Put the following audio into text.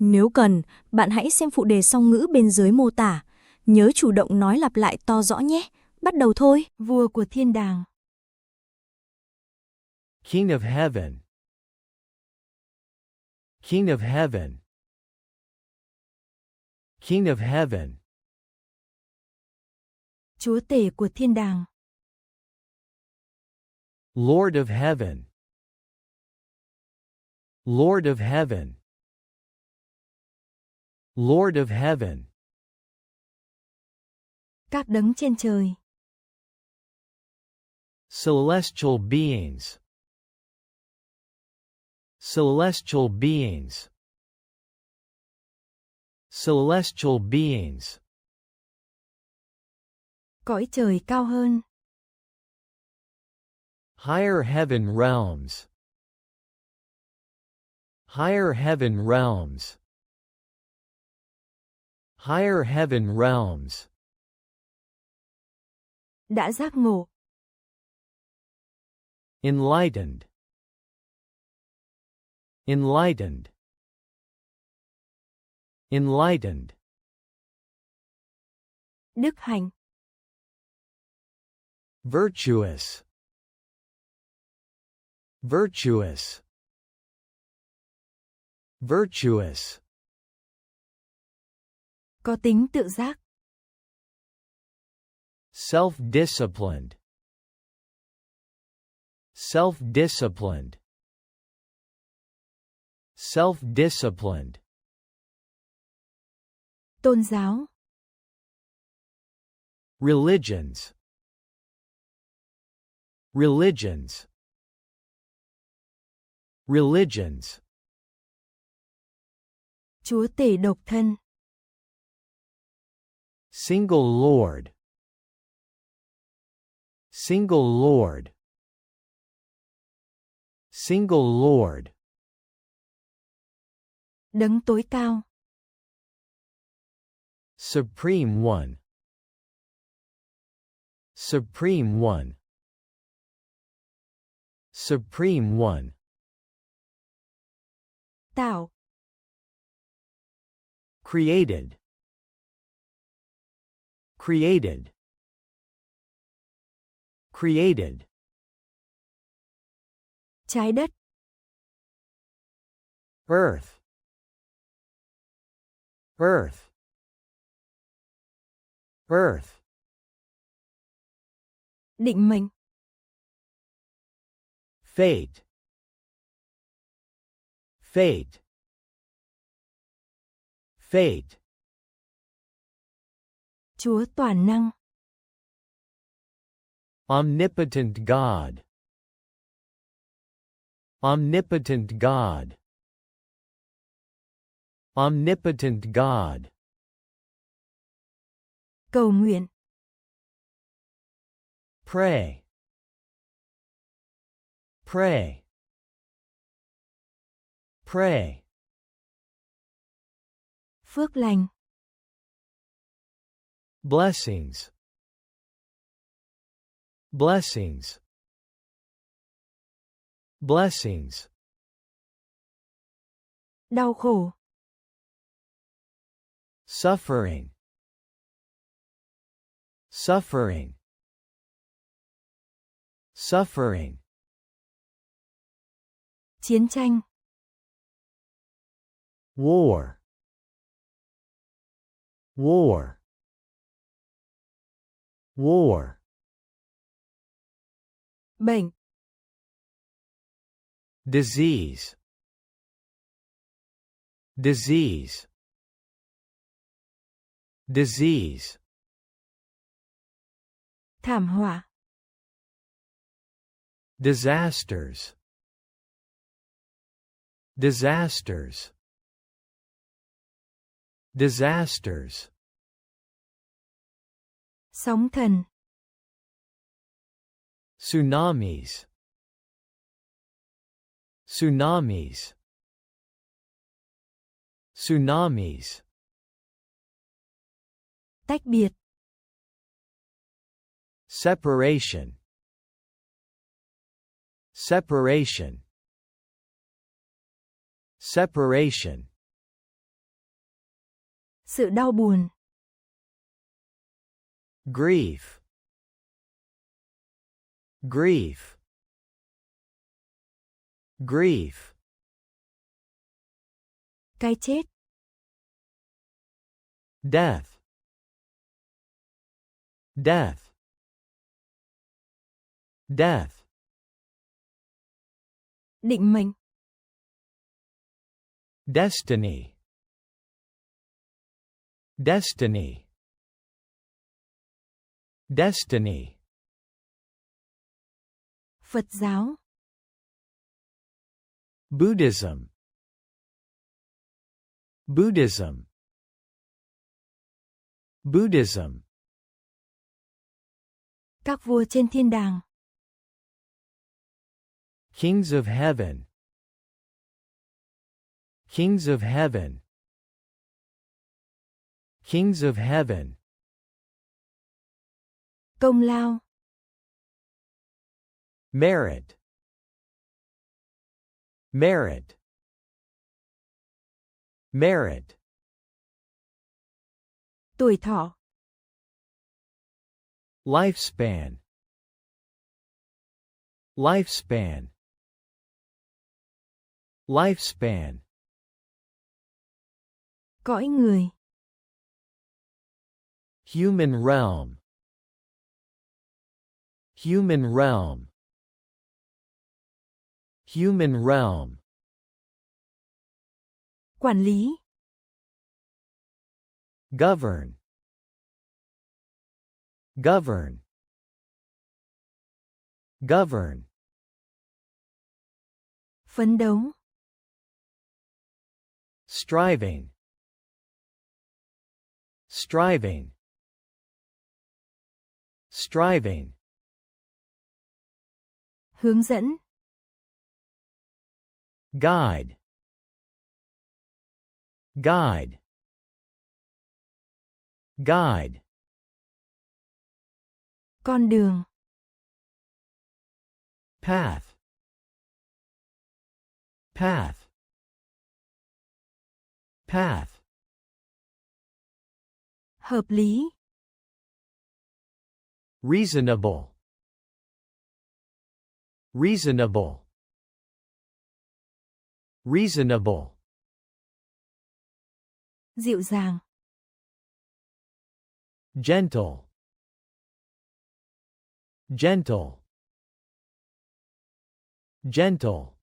Nếu cần, bạn hãy xem phụ đề song ngữ bên dưới mô tả. Nhớ chủ động nói lặp lại to rõ nhé. Bắt đầu thôi. Vua của thiên đàng. King of heaven. King of heaven. King of heaven. Chúa tể của thiên đàng. Lord of heaven. Lord of heaven. Lord of heaven. Các đấng trên trời. Celestial beings. Celestial beings. Celestial beings. Cõi trời cao hơn. Higher heaven realms. Higher heaven realms. Higher heaven realms. Đã giác ngộ. Enlightened. Enlightened. Enlightened. Đức hạnh. Virtuous. Virtuous. Virtuous. Có tính tự giác. Self-disciplined. Self-disciplined. Self-disciplined. Tôn giáo. Religions. Religions. Religions. Chúa tể độc thân. Single Lord. Single Lord. Single Lord. Đấng tối cao. Supreme One. Supreme One. Supreme One. Tạo. Created. Created. Created. Trái đất. Earth. Earth. Earth. Định mệnh. Fate. Fate. Fate. Chúa toàn năng. Omnipotent God. Omnipotent God. Omnipotent God. Cầu nguyện. Pray. Pray. Pray. Phước lành. Blessings. Blessings. Blessings. Đau khổ. Suffering. Suffering. Suffering. Chiến tranh. War. War. War. Bệnh. Disease. Disease. Disease. Thảm họa. Disasters. Disasters. Disasters. Sóng thần. Tsunamis. Tsunamis. Tsunamis. Tách biệt. Separation. Separation. Separation. Sự đau buồn. Grief. Grief. Grief. Cái chết. Death. Death. Death. Định mệnh. Destiny. Destiny. Destiny. Phật giáo. Buddhism. Buddhism. Buddhism. Các vua trên thiên đàng. Kings of heaven. Kings of heaven. Kings of heaven. Công lao. Merit. Merit. Merit. Tuổi thọ. Lifespan. Lifespan. Lifespan. Cõi người. Human realm. Human realm. Human realm. Quản lý. Govern. Govern. Govern. Phấn đấu. Striving. Striving. Striving. Hướng dẫn. Guide. Guide. Guide. Con đường. Path. Path. Path. Hợp lý. Reasonable. Reasonable. Reasonable. Dịu dàng. Gentle. Gentle. Gentle.